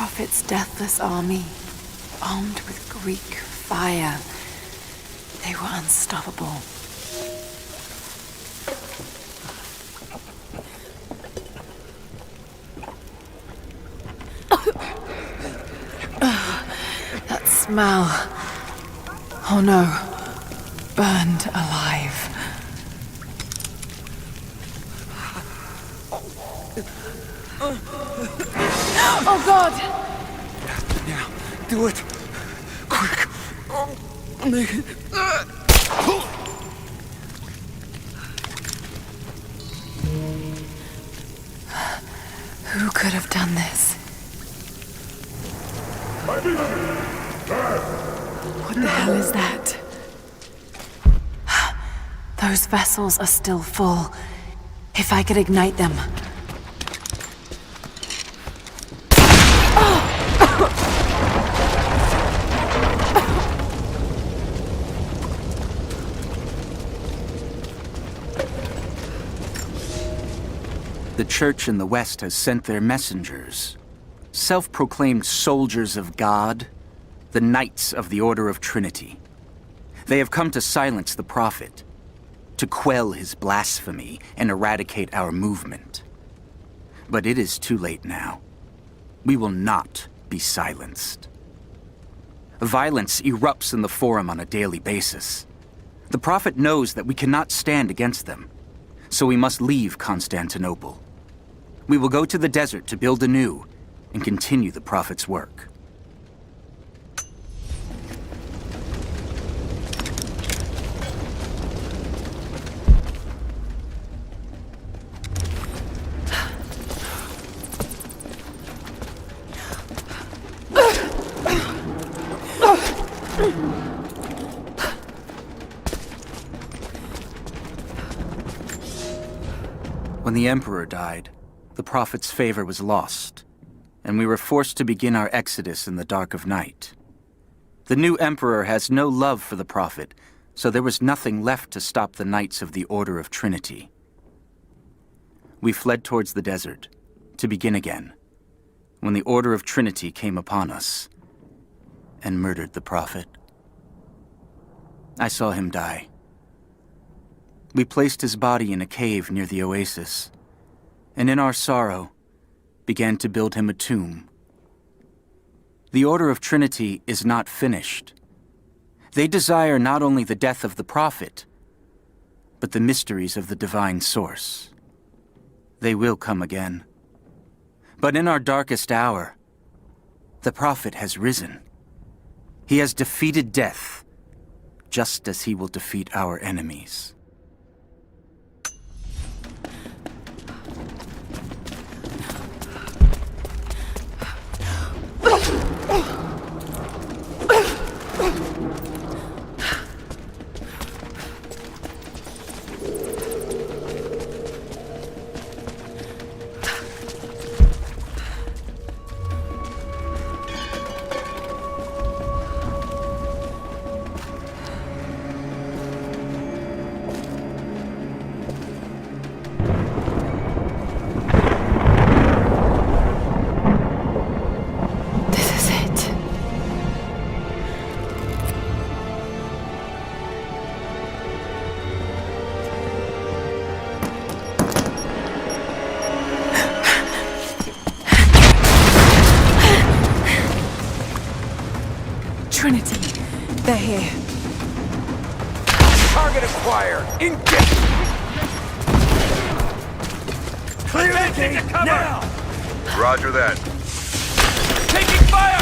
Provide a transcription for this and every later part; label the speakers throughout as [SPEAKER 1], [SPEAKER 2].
[SPEAKER 1] Prophet's deathless army, armed with Greek fire. They were unstoppable. That smell. Oh no. Burned alive. Oh God!
[SPEAKER 2] Now, do it! Quick! Make it...
[SPEAKER 1] Who could have done this? What the hell is that? Those vessels are still full. If I could ignite them.
[SPEAKER 3] The Church in the West has sent their messengers, self-proclaimed soldiers of God, the Knights of the Order of Trinity. They have come to silence the Prophet, to quell his blasphemy and eradicate our movement. But it is too late now. We will not be silenced. Violence erupts in the Forum on a daily basis. The Prophet knows that we cannot stand against them, so we must leave Constantinople. We will go to the desert to build anew and continue the Prophet's work. When the Emperor died, the Prophet's favor was lost, and we were forced to begin our exodus in the dark of night. The new Emperor has no love for the Prophet, so there was nothing left to stop the Knights of the Order of Trinity. We fled towards the desert, to begin again, when the Order of Trinity came upon us and murdered the Prophet. I saw him die. We placed his body in a cave near the oasis, and in our sorrow, began to build him a tomb. The Order of Trinity is not finished. They desire not only the death of the Prophet, but the mysteries of the divine source. They will come again. But in our darkest hour, the Prophet has risen. He has defeated death, just as he will defeat our enemies.
[SPEAKER 1] Trinity, they're here.
[SPEAKER 2] Target acquired! Engage! Clear it now!
[SPEAKER 4] Roger that.
[SPEAKER 2] Taking fire!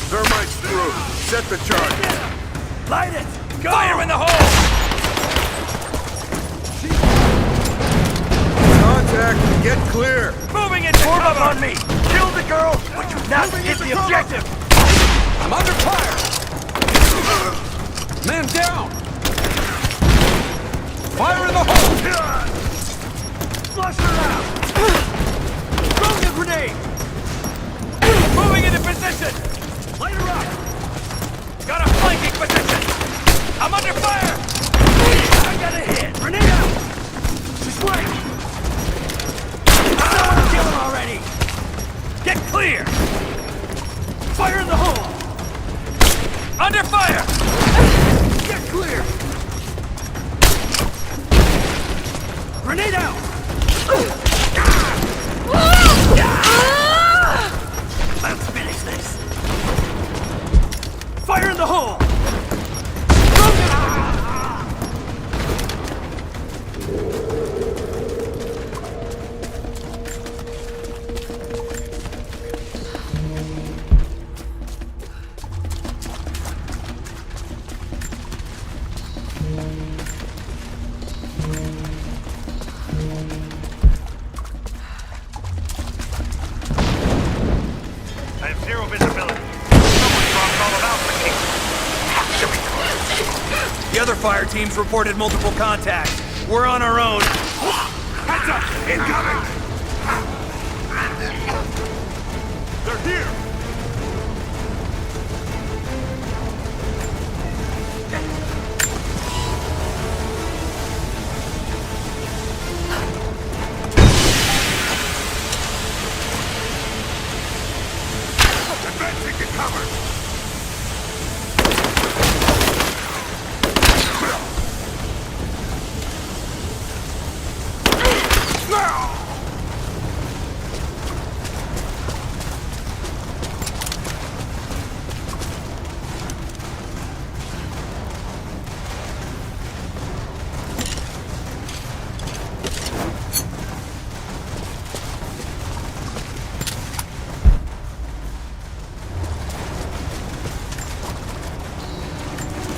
[SPEAKER 4] Thermite's through. Set the charge.
[SPEAKER 2] Light it! Go! Fire in the hole!
[SPEAKER 4] Contact! Get clear!
[SPEAKER 2] Moving into Form up on me! Kill the girl, but do not hit the objective! I'm under fire! Man down! Fire in the hole! Flush her out! Throwing a grenade! Moving into position! Light her up! Got a flanking position! I'm under fire! I got a hit! Grenade out! She's right! Kill him already! Get clear! Fire in the hole! Under fire! Get clear! Grenade out! Let's finish this! Fire in the hole!
[SPEAKER 5] I have zero visibility. Someone dropped all about the
[SPEAKER 2] The other fire teams reported multiple contacts. We're on our own.
[SPEAKER 5] Heads up! Incoming! They're here! Advancing to cover!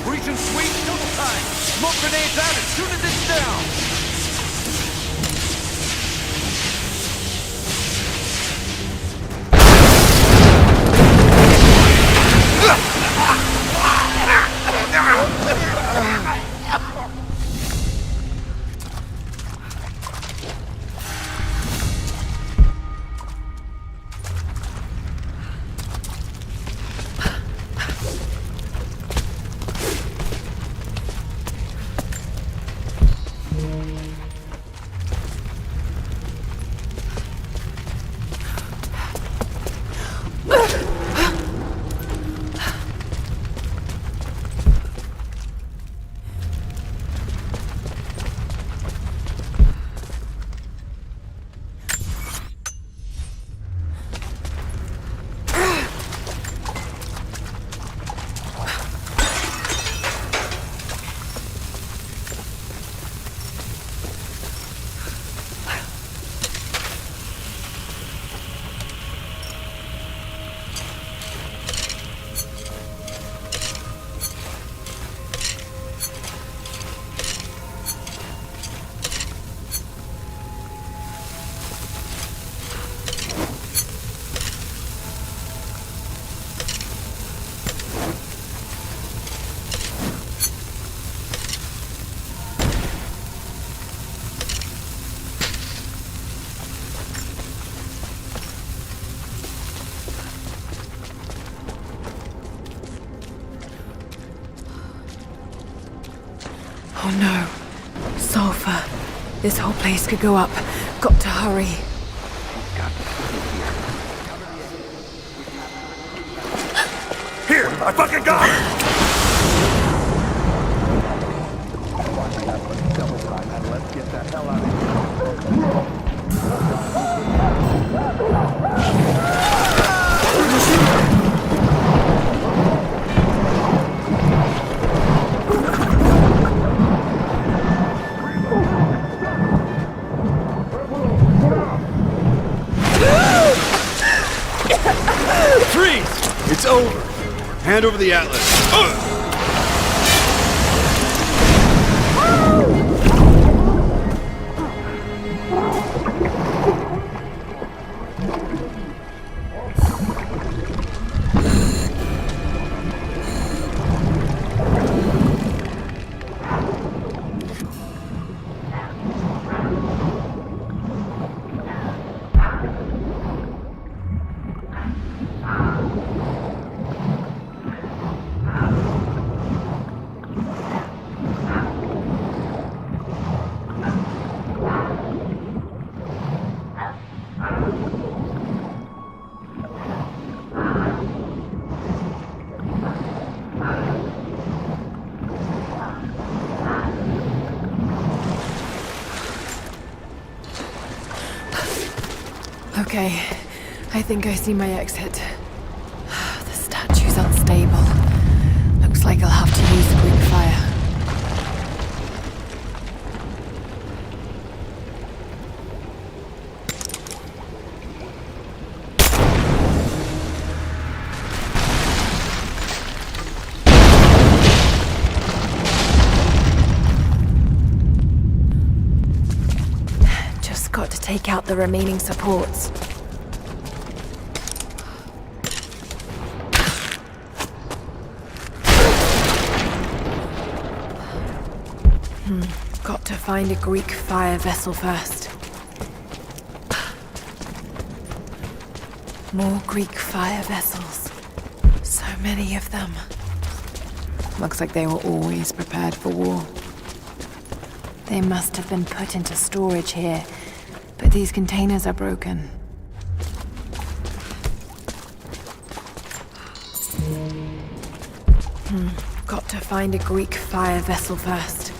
[SPEAKER 2] Breach and sweep, double time. Smoke grenades out as soon as it's down.
[SPEAKER 1] Oh no. Sulfur. This whole place could go up. Got to hurry.
[SPEAKER 5] Here! I fucking got it!
[SPEAKER 2] Freeze!
[SPEAKER 4] It's over. Hand over the atlas.
[SPEAKER 1] Okay, I think I see my exit. The statue's unstable. Looks like I'll have to use the Greek fire. Just got to take out the remaining supports. Got to find a Greek fire vessel first. More Greek fire vessels. So many of them. Looks like they were always prepared for war. They must have been put into storage here, but these containers are broken. Got to find a Greek fire vessel first.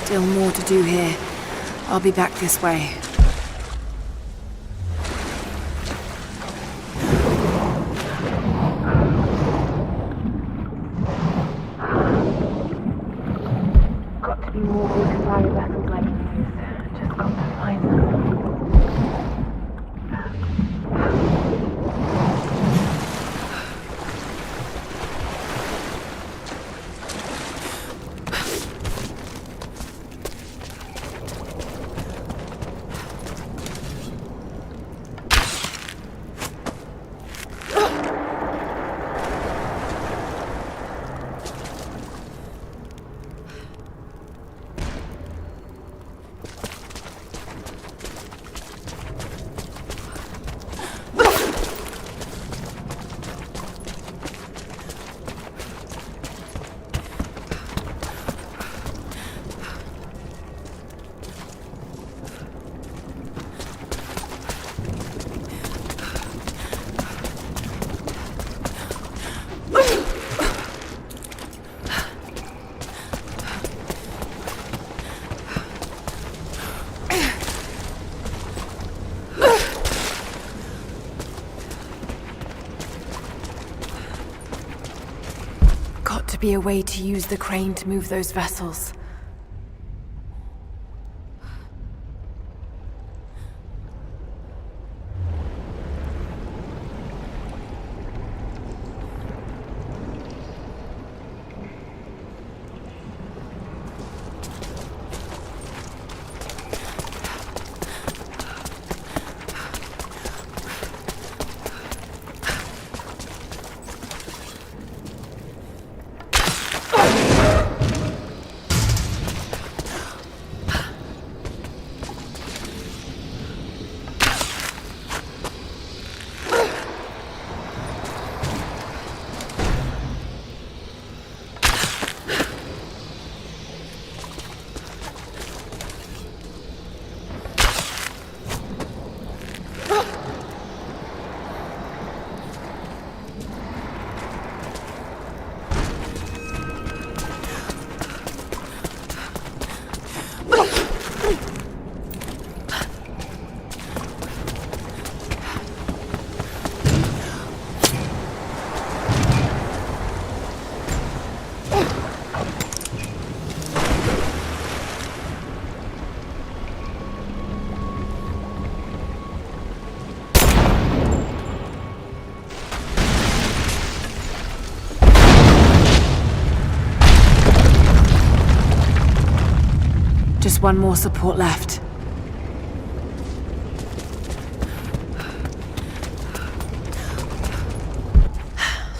[SPEAKER 1] Still more to do here. I'll be back this way. Got to be more Greek fire vessels like these. Just got to find them. To be a way to use the crane to move those vessels. Just one more support left.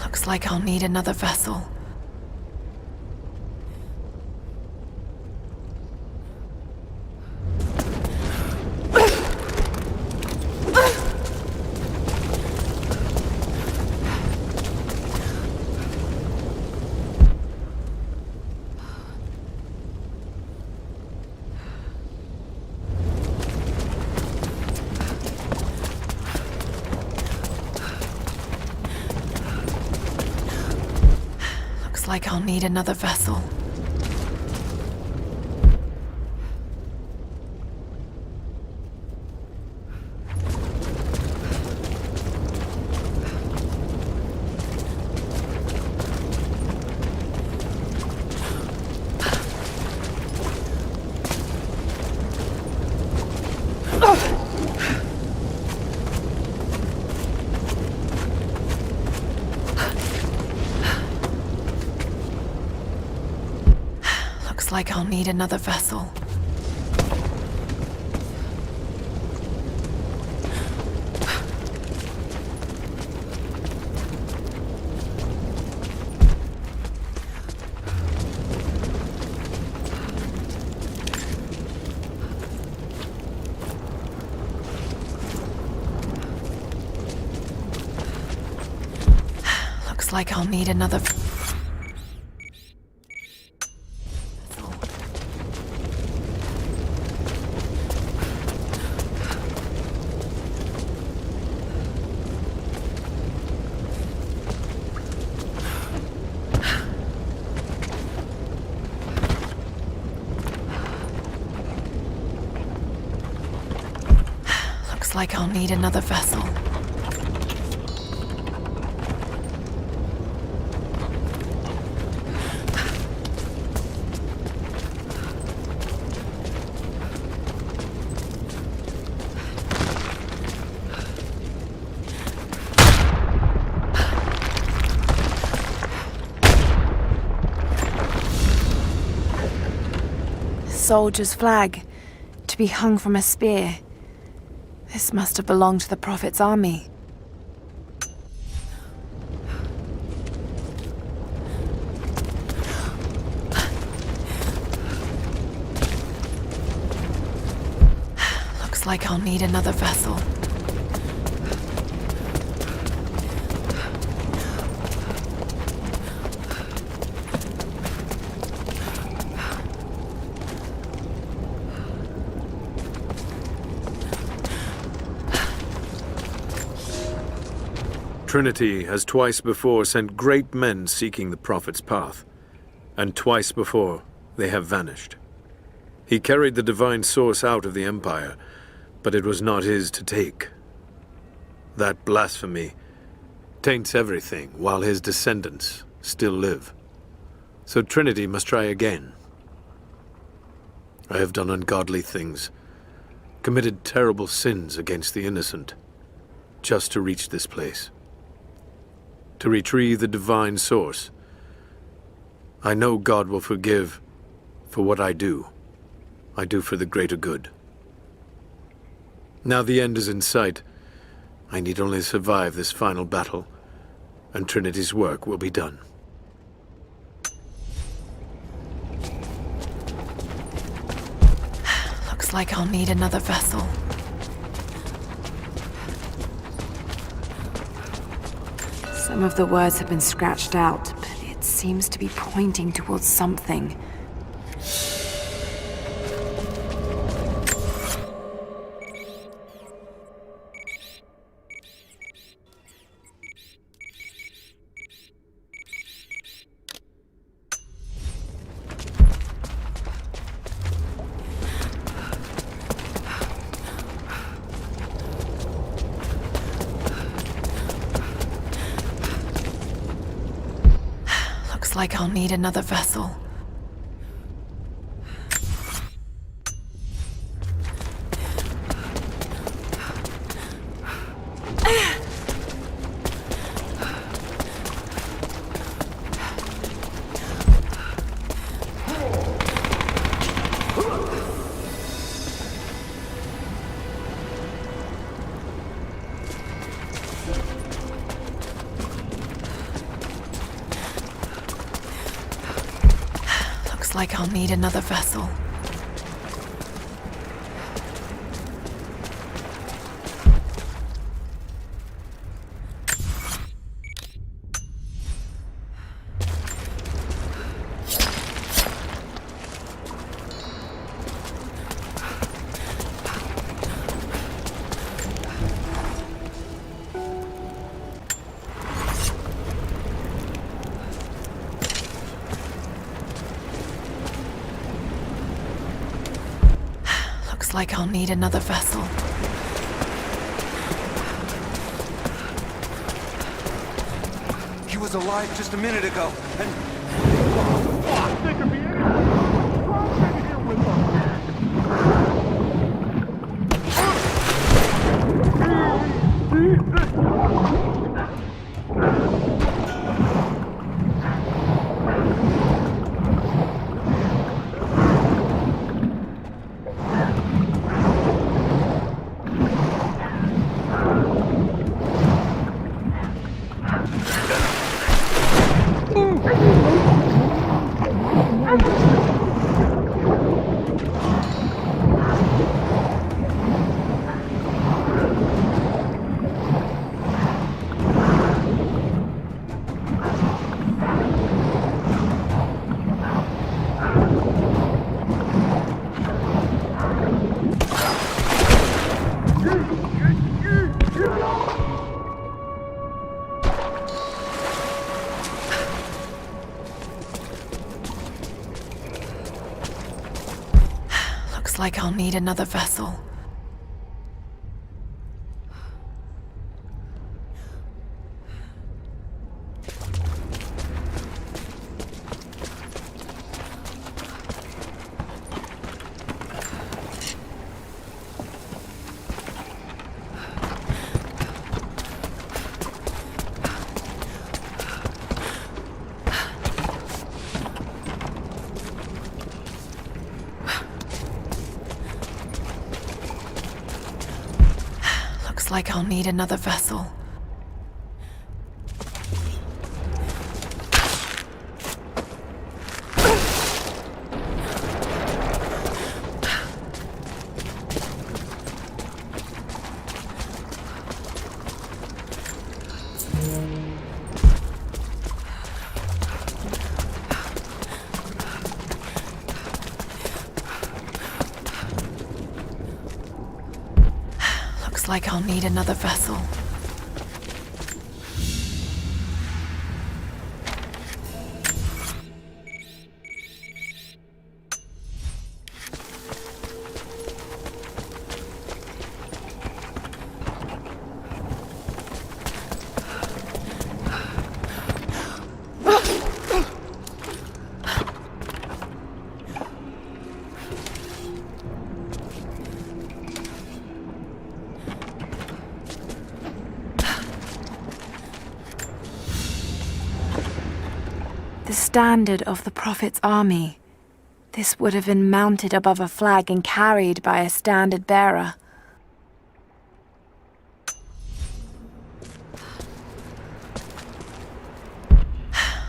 [SPEAKER 1] Looks like I'll need another vessel. Like I'll need another vessel. Like I'll need another vessel. Looks like I'll need another. Like I'll need another vessel. Soldier's flag, to be hung from a spear. This must have belonged to the Prophet's army. Looks like I'll need another vessel.
[SPEAKER 6] Trinity has twice before sent great men seeking the Prophet's path, and twice before they have vanished. He carried the divine source out of the Empire, but it was not his to take. That blasphemy taints everything while his descendants still live. So Trinity must try again. I have done ungodly things, committed terrible sins against the innocent, just to reach this place. To retrieve the divine source. I know God will forgive for what I do. I do for the greater good. Now the end is in sight. I need only survive this final battle, and Trinity's work will be done.
[SPEAKER 1] Looks like I'll need another vessel. Some of the words have been scratched out, but it seems to be pointing towards something. Like I'll need another vessel. Looks like I'll need another vessel. Looks like I'll need another vessel.
[SPEAKER 7] He was alive just a minute ago, and... Looks like I'll need another vessel. Looks like I'll need another vessel. Looks like I'll need another vessel. The standard of the Prophet's army. This would have been mounted above a flag and carried by a standard bearer.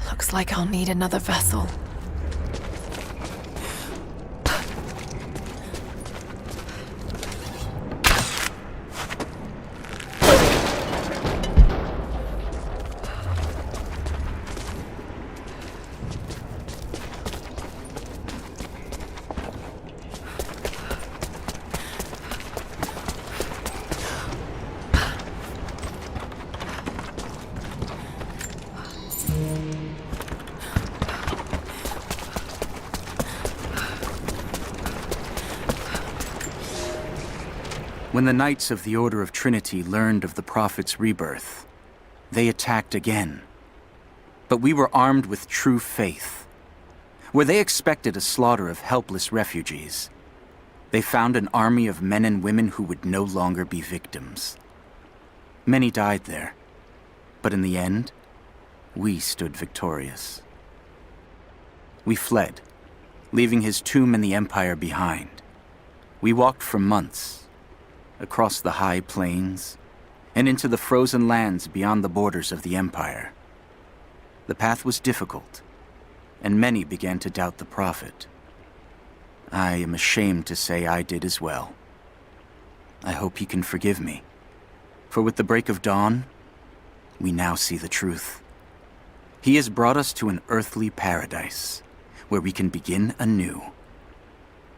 [SPEAKER 7] Looks like I'll need another vessel.
[SPEAKER 3] When the Knights of the Order of Trinity learned of the Prophet's rebirth, they attacked again. But we were armed with true faith. Where they expected a slaughter of helpless refugees, they found an army of men and women who would no longer be victims. Many died there, but in the end, we stood victorious. We fled, leaving his tomb and the Empire behind. We walked for months, across the high plains, and into the frozen lands beyond the borders of the Empire. The path was difficult, and many began to doubt the prophet. I am ashamed to say I did as well. I hope he can forgive me, for with the break of dawn, we now see the truth. He has brought us to an earthly paradise, where we can begin anew.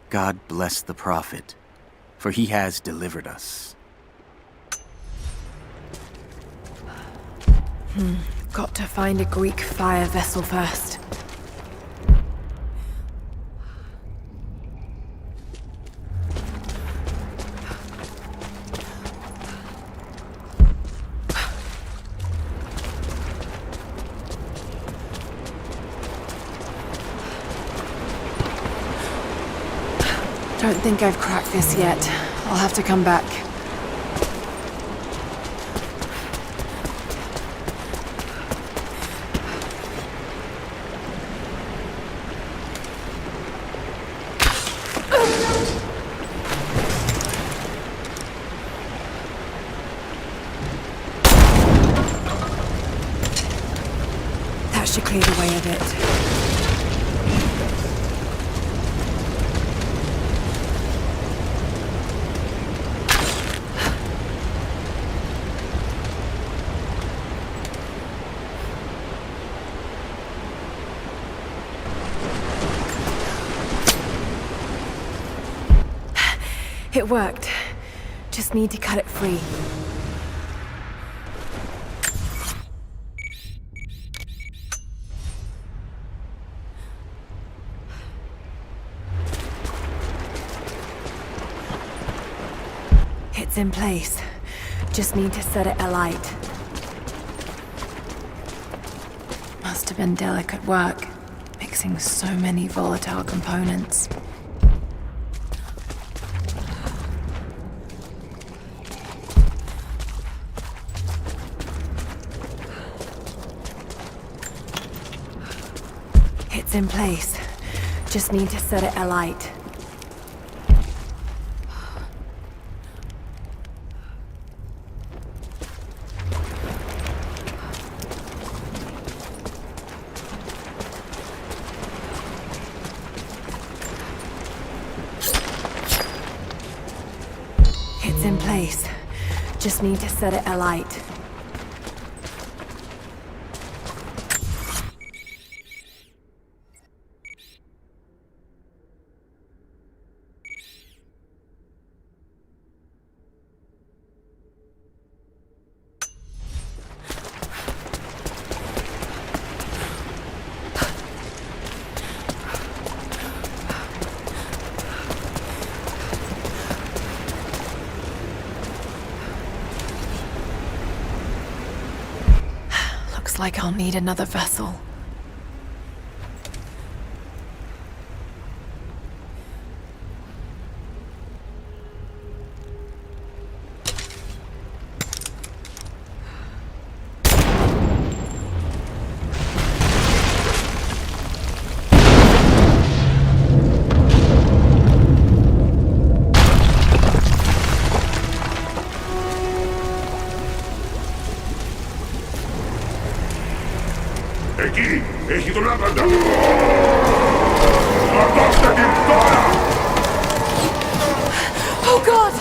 [SPEAKER 3] God bless the prophet, for he has delivered us.
[SPEAKER 7] Got to find a Greek fire vessel first. Don't think I've cracked this yet. I'll have to come back. That should clear the way a bit. It worked. Just need to cut it free. It's in place. Just need to set it alight. Must have been delicate work, mixing so many volatile components. It's in place. Just need to set it alight. It's in place. Just need to set it alight. Looks like I'll need another vessel.
[SPEAKER 5] Εκεί έχει τον άπαντα. Σκοτώστε την τώρα!
[SPEAKER 7] Oh God!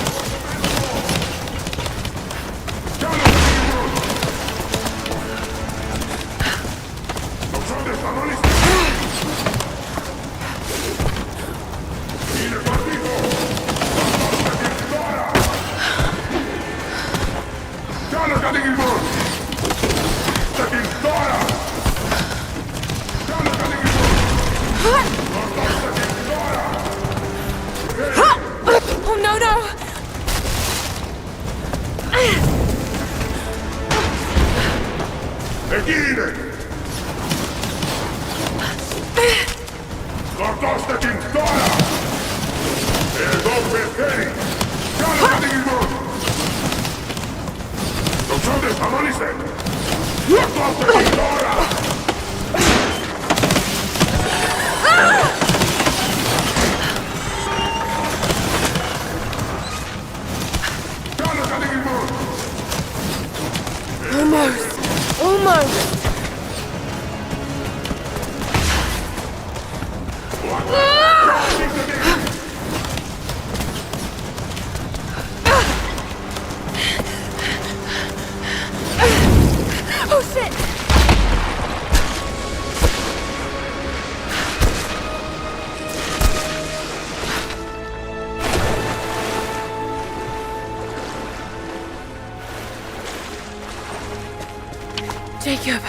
[SPEAKER 7] Oh no, no!
[SPEAKER 5] Εκεί είναι! Σκοτώστε την τώρα! Εδώ πεθαίνει! Κι άλλο κατοικισμό! Τοξόντες, αμόλυστε! Σκοτώστε την τώρα! Κι άλλο κατοικισμό!
[SPEAKER 7] Almost! Almost!
[SPEAKER 1] Jacob,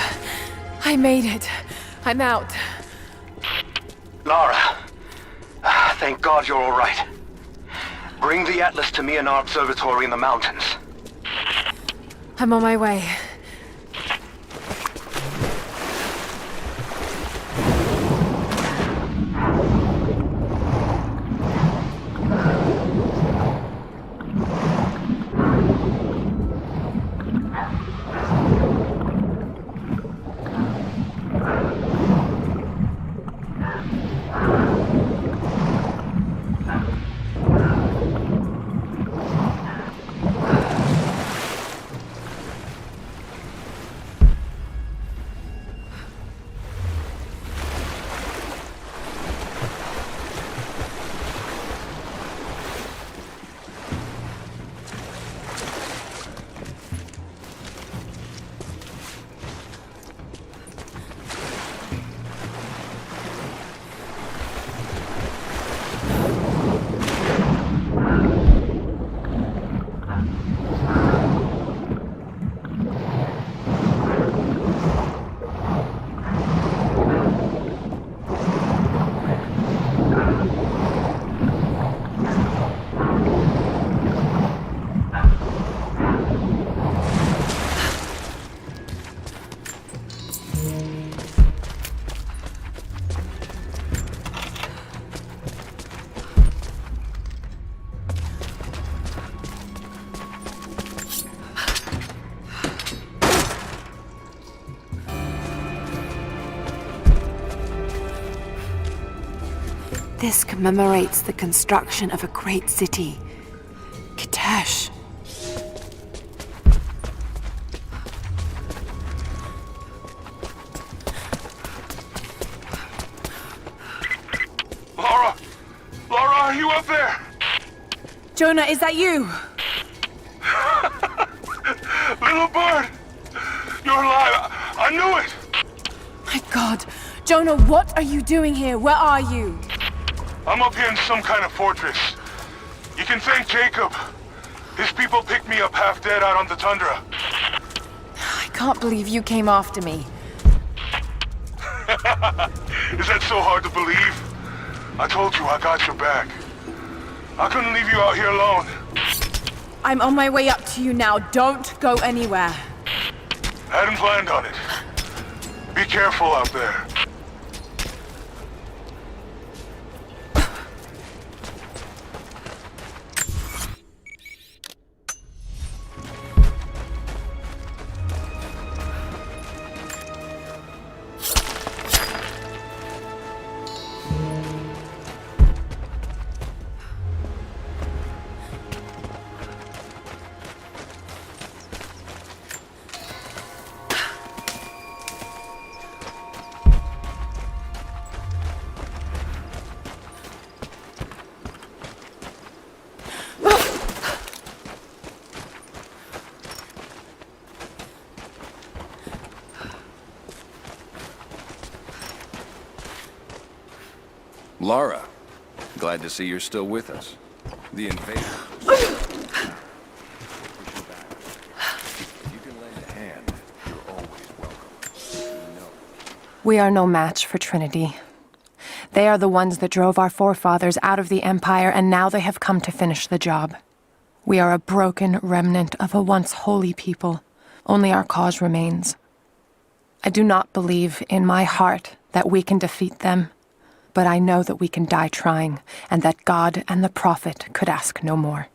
[SPEAKER 1] I made it. I'm out.
[SPEAKER 8] Lara, thank God you're all right. Bring the Atlas to me in our observatory in the mountains.
[SPEAKER 1] I'm on my way. This commemorates the construction of a great city, Kitezh.
[SPEAKER 5] Lara! Lara, are you up there?
[SPEAKER 1] Jonah, is that you?
[SPEAKER 5] Little bird! You're alive! I knew it!
[SPEAKER 1] My God. Jonah, what are you doing here? Where are you?
[SPEAKER 5] I'm up here in some kind of fortress. You can thank Jacob. His people picked me up half dead out on the tundra.
[SPEAKER 1] I can't believe you came after me.
[SPEAKER 5] Is that so hard to believe? I told you I got your back. I couldn't leave you out here alone.
[SPEAKER 1] I'm on my way up to you now. Don't go anywhere.
[SPEAKER 5] Hadn't planned on it. Be careful out there.
[SPEAKER 9] Lara, glad to see you're still with us. The invader. If you can lend a hand, you're always welcome. No.
[SPEAKER 7] We are no match for Trinity. They are the ones that drove our forefathers out of the Empire, and now they have come to finish the job. We are a broken remnant of a once holy people. Only our cause remains. I do not believe in my heart that we can defeat them. But I know that we can die trying, and that God and the Prophet could ask no more.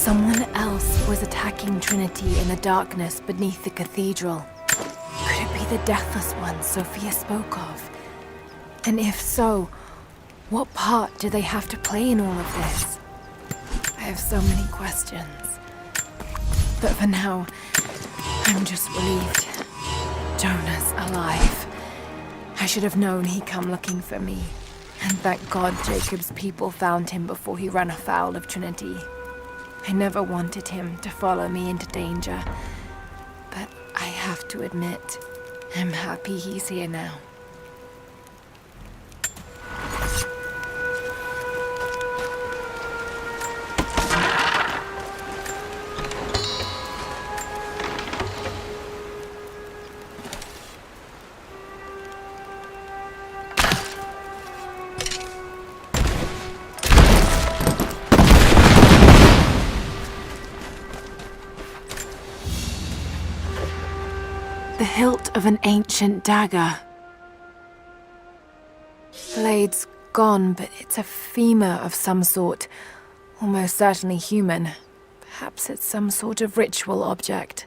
[SPEAKER 1] Someone else was attacking Trinity in the darkness beneath the cathedral. Could it be the Deathless One Sophia spoke of? And if so, what part do they have to play in all of this? I have so many questions. But for now, I'm just relieved. Jonah's alive. I should have known he'd come looking for me. And thank God Jacob's people found him before he ran afoul of Trinity. I never wanted him to follow me into danger. But I have to admit, I'm happy he's here now. The hilt of an ancient dagger. Blade's gone, but it's a femur of some sort. Almost certainly human. Perhaps it's some sort of ritual object.